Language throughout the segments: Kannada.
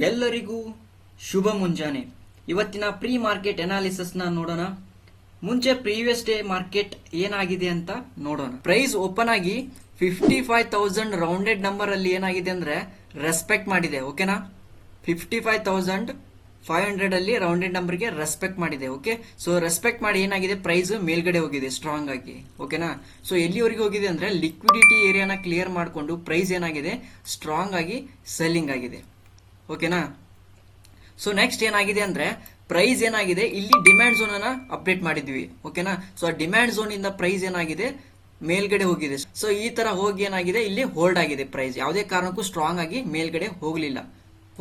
ಎಲ್ಲರಿಗೂ ಶುಭ ಮುಂಜಾನೆ. ಇವತ್ತಿನ ಪ್ರೀ ಮಾರ್ಕೆಟ್ ಅನಾಲಿಸಿಸ್ ನ ನೋಡೋಣ. ಮುಂಚೆ ಪ್ರೀವಿಯಸ್ ಡೇ ಮಾರ್ಕೆಟ್ ಏನಾಗಿದೆ ಅಂತ ನೋಡೋಣ. ಪ್ರೈಸ್ ಓಪನ್ ಆಗಿ 55,000 ರೌಂಡೆಡ್ ನಂಬರ್ ಅಲ್ಲಿ ಏನಾಗಿದೆ ಅಂದ್ರೆ ರೆಸ್ಪೆಕ್ಟ್ ಮಾಡಿದೆ. ಓಕೆನಾ, 55,500 ಅಲ್ಲಿ ರೌಂಡೆಡ್ ನಂಬರ್ ಗೆ ರೆಸ್ಪೆಕ್ಟ್ ಮಾಡಿದೆ. ಓಕೆ, ಸೊ ರೆಸ್ಪೆಕ್ಟ್ ಮಾಡಿ ಏನಾಗಿದೆ, ಪ್ರೈಸ್ ಮೇಲ್ಗಡೆ ಹೋಗಿದೆ ಸ್ಟ್ರಾಂಗ್ ಆಗಿ. ಓಕೆನಾ, ಸೊ ಎಲ್ಲಿವರೆಗೆ ಹೋಗಿದೆ ಅಂದ್ರೆ ಲಿಕ್ವಿಡಿಟಿ ಏರಿಯಾನ ಕ್ಲಿಯರ್ ಮಾಡಿಕೊಂಡು ಪ್ರೈಸ್ ಏನಾಗಿದೆ, ಸ್ಟ್ರಾಂಗ್ ಆಗಿ ಸೆಲ್ಲಿಂಗ್ ಆಗಿದೆ. ಓಕೆನಾ, ಸೊ ನೆಕ್ಸ್ಟ್ ಏನಾಗಿದೆ ಅಂದ್ರೆ ಪ್ರೈಸ್ ಏನಾಗಿದೆ, ಇಲ್ಲಿ ಡಿಮ್ಯಾಂಡ್ ಝೋನ್ ಅನ್ನ ಅಪ್ಡೇಟ್ ಮಾಡಿದ್ವಿ. ಓಕೆನಾ, ಸೊ ಆ ಡಿಮ್ಯಾಂಡ್ ಝೋನ್ ಇಂದ ಪ್ರೈಸ್ ಏನಾಗಿದೆ, ಮೇಲ್ಗಡೆ ಹೋಗಿದೆ. ಸೊ ಈ ತರ ಹೋಗಿ ಏನಾಗಿದೆ, ಇಲ್ಲಿ ಹೋಲ್ಡ್ ಆಗಿದೆ. ಪ್ರೈಸ್ ಯಾವುದೇ ಕಾರಣಕ್ಕೂ ಸ್ಟ್ರಾಂಗ್ ಆಗಿ ಮೇಲ್ಗಡೆ ಹೋಗ್ಲಿಲ್ಲ.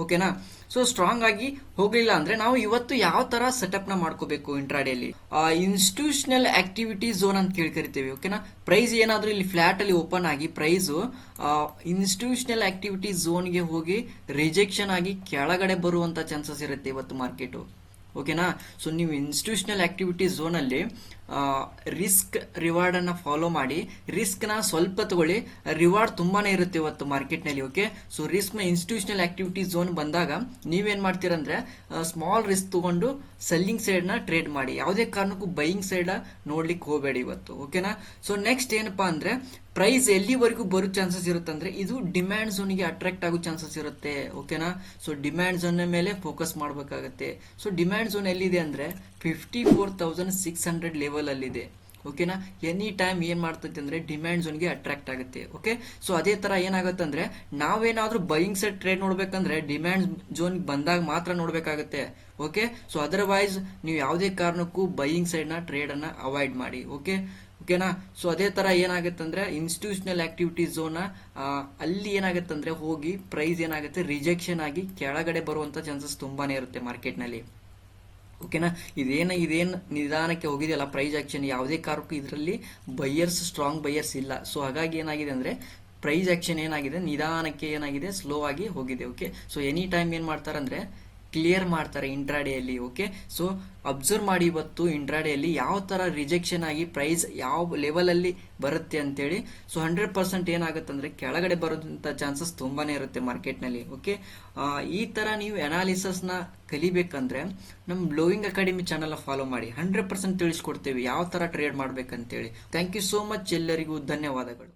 ಓಕೆನಾ, ಸೊ ಸ್ಟ್ರಾಂಗ್ ಆಗಿ ಹೋಗ್ಲಿಲ್ಲ ಅಂದ್ರೆ ನಾವು ಇವತ್ತು ಯಾವ ತರ ಸೆಟಪ್ ನ ಮಾಡ್ಕೋಬೇಕು ಇಂಟ್ರಾಡೇಲಿ, ಇನ್ಸ್ಟಿಟ್ಯೂಷನಲ್ ಆಕ್ಟಿವಿಟಿ ಝೋನ್ ಅಂತ ಕರಿತೀವಿ. ಓಕೆನಾ, ಪ್ರೈಸ್ ಏನಾದ್ರೂ ಇಲ್ಲಿ ಫ್ಲಾಟ್ ಅಲ್ಲಿ ಓಪನ್ ಆಗಿ ಪ್ರೈಸ್ ಇನ್ಸ್ಟಿಟ್ಯೂಷನಲ್ ಆಕ್ಟಿವಿಟಿ ಝೋನ್ಗೆ ಹೋಗಿ ರಿಜೆಕ್ಷನ್ ಆಗಿ ಕೆಳಗಡೆ ಬರುವಂತ ಚಾನ್ಸಸ್ ಇರುತ್ತೆ ಇವತ್ತು ಮಾರ್ಕೆಟ್. ಓಕೆನಾ, ಸೊ ನೀವು ಇನ್ಸ್ಟಿಟ್ಯೂಷನಲ್ ಆಕ್ಟಿವಿಟಿ ಝೋನ್ ಅಲ್ಲಿ ರಿಸ್ಕ್ ರಿವಾರ್ಡ್ ಅನ್ನ ಫಾಲೋ ಮಾಡಿ, ರಿಸ್ಕ್ ನ ಸ್ವಲ್ಪ ತಗೊಳ್ಳಿ, ರಿವಾರ್ಡ್ ತುಂಬಾನೇ ಇರುತ್ತೆ ಇವತ್ತು ಮಾರ್ಕೆಟ್ ನಲ್ಲಿ. ಓಕೆ, ಸೊ ರಿಸ್ಕ್ ನ ಇನ್ಸ್ಟಿಟ್ಯೂಷನಲ್ ಆಕ್ಟಿವಿಟಿ ಝೋನ್ ಬಂದಾಗ ನೀವೇನ್ ಮಾಡ್ತೀರಂದ್ರೆ ಸ್ಮಾಲ್ ರಿಸ್ಕ್ ತಗೊಂಡು ಸೆಲ್ಲಿಂಗ್ ಸೈಡ್ ನ ಟ್ರೇಡ್ ಮಾಡಿ, ಯಾವುದೇ ಕಾರಣಕ್ಕೂ ಬೈಯಿಂಗ್ ಸೈಡ್ ನೋಡ್ಲಿಕ್ಕೆ ಹೋಗಬೇಡಿ ಇವತ್ತು. ಓಕೆನಾ, ಸೊ ನೆಕ್ಸ್ಟ್ ಏನಪ್ಪಾ ಅಂದ್ರೆ ಪ್ರೈಸ್ ಎಲ್ಲಿವರೆಗೂ ಬರೋ ಚಾನ್ಸಸ್ ಇರುತ್ತೆ ಅಂದ್ರೆ ಇದು ಡಿಮ್ಯಾಂಡ್ ಝೋನ್ ಗೆ ಅಟ್ರಾಕ್ಟ್ ಆಗೋ ಚಾನ್ಸಸ್ ಇರುತ್ತೆ. ಓಕೆನಾ, ಸೊ ಡಿಮ್ಯಾಂಡ್ ಝೋನ್ ಮೇಲೆ ಫೋಕಸ್ ಮಾಡಬೇಕಾಗುತ್ತೆ. ಸೊ ಡಿಮ್ಯಾಂಡ್ ಝೋನ್ ಎಲ್ಲಿದೆ ಅಂದ್ರೆ 54,600 ಲೆವೆಲ್ ಅಲ್ಲಿದೆ. ಓಕೆನಾ, ಎನಿ ಟೈಮ್ ಏನ್ ಮಾಡ್ತೈತೆ ಅಂದ್ರೆ ಡಿಮ್ಯಾಂಡ್ ಝೋನ್ ಗೆ ಅಟ್ರಾಕ್ಟ್ ಆಗುತ್ತೆ. ಓಕೆ, ಸೊ ಅದೇ ತರ ಏನಾಗುತ್ತೆ ಅಂದ್ರೆ ನಾವೇನಾದ್ರೂ ಬೈಯಿಂಗ್ ಸೈಡ್ ಟ್ರೇಡ್ ನೋಡ್ಬೇಕಂದ್ರೆ ಡಿಮ್ಯಾಂಡ್ ಝೋನ್ ಬಂದಾಗ ಮಾತ್ರ ನೋಡ್ಬೇಕಾಗುತ್ತೆ. ಓಕೆ, ಸೊ ಅದರ್ವೈಸ್ ನೀವು ಯಾವುದೇ ಕಾರಣಕ್ಕೂ ಬೈಯಿಂಗ್ ಸೈಡ್ ನ ಟ್ರೇಡ್ ಅನ್ನ ಅವಾಯ್ಡ್ ಮಾಡಿ. ಓಕೆನಾ, ಸೊ ಅದೇ ತರ ಏನಾಗುತ್ತೆ ಅಂದ್ರೆ ಇನ್ಸ್ಟಿಟ್ಯೂಷನಲ್ ಆಕ್ಟಿವಿಟಿ ಝೋನ್ ಅಲ್ಲಿ ಏನಾಗುತ್ತೆ ಅಂದ್ರೆ ಹೋಗಿ ಪ್ರೈಸ್ ಏನಾಗುತ್ತೆ ರಿಜೆಕ್ಷನ್ ಆಗಿ ಕೆಳಗಡೆ ಬರುವಂತ ಚಾನ್ಸಸ್ ತುಂಬಾನೇ ಇರುತ್ತೆ ಮಾರ್ಕೆಟ್ ನಲ್ಲಿ. ಓಕೆನಾ, ಇದೇನು ನಿಧಾನಕ್ಕೆ ಹೋಗಿದೆಯಲ್ಲ ಪ್ರೈಸ್ ಆಕ್ಷನ್, ಯಾವುದೇ ಕಾರಣಕ್ಕೂ ಇದರಲ್ಲಿ ಬೈಯರ್ಸ್ ಸ್ಟ್ರಾಂಗ್ ಬೈಯರ್ಸ್ ಇಲ್ಲ. ಸೊ ಹಾಗಾಗಿ ಏನಾಗಿದೆ ಅಂದ್ರೆ ಪ್ರೈಸ್ ಆಕ್ಷನ್ ಏನಾಗಿದೆ, ನಿಧಾನಕ್ಕೆ ಏನಾಗಿದೆ, ಸ್ಲೋ ಆಗಿ ಹೋಗಿದೆ. ಓಕೆ, ಸೊ ಎನಿ ಟೈಮ್ ಏನ್ ಮಾಡ್ತಾರೆ ಅಂದ್ರೆ ಕ್ಲಿಯರ್ ಮಾಡ್ತಾರೆ ಇಂಟ್ರಾಡೇಯಲ್ಲಿ. ಓಕೆ, ಸೊ ಅಬ್ಸರ್ವ್ ಮಾಡಿ ಇವತ್ತು ಇಂಟ್ರಾಡೇಯಲ್ಲಿ ಯಾವ ತರ ರಿಜೆಕ್ಷನ್ ಆಗಿ ಪ್ರೈಸ್ ಯಾವ ಲೆವೆಲ್ ಅಲ್ಲಿ ಬರುತ್ತೆ ಅಂತೇಳಿ. ಸೊ 100% ಏನಾಗುತ್ತೆ ಅಂದ್ರೆ ಕೆಳಗಡೆ ಬರೋದಂತ ಚಾನ್ಸಸ್ ತುಂಬಾನೇ ಇರುತ್ತೆ ಮಾರ್ಕೆಟ್ ನಲ್ಲಿ. ಓಕೆ, ಈ ತರ ನೀವು ಅನಾಲಿಸಿಸ್ ನ ಕಲಿಬೇಕಂದ್ರೆ ನಮ್ ಬ್ಲೋಯಿಂಗ್ ಅಕಾಡೆಮಿ ಚಾನಲ್ ಫಾಲೋ ಮಾಡಿ. 100% ತಿಳಿಸ್ಕೊಡ್ತೇವೆ ಯಾವ ತರ ಟ್ರೇಡ್ ಮಾಡ್ಬೇಕಂತೇಳಿ. ಥ್ಯಾಂಕ್ ಯು ಸೋ ಮಚ್, ಎಲ್ಲರಿಗೂ ಧನ್ಯವಾದಗಳು.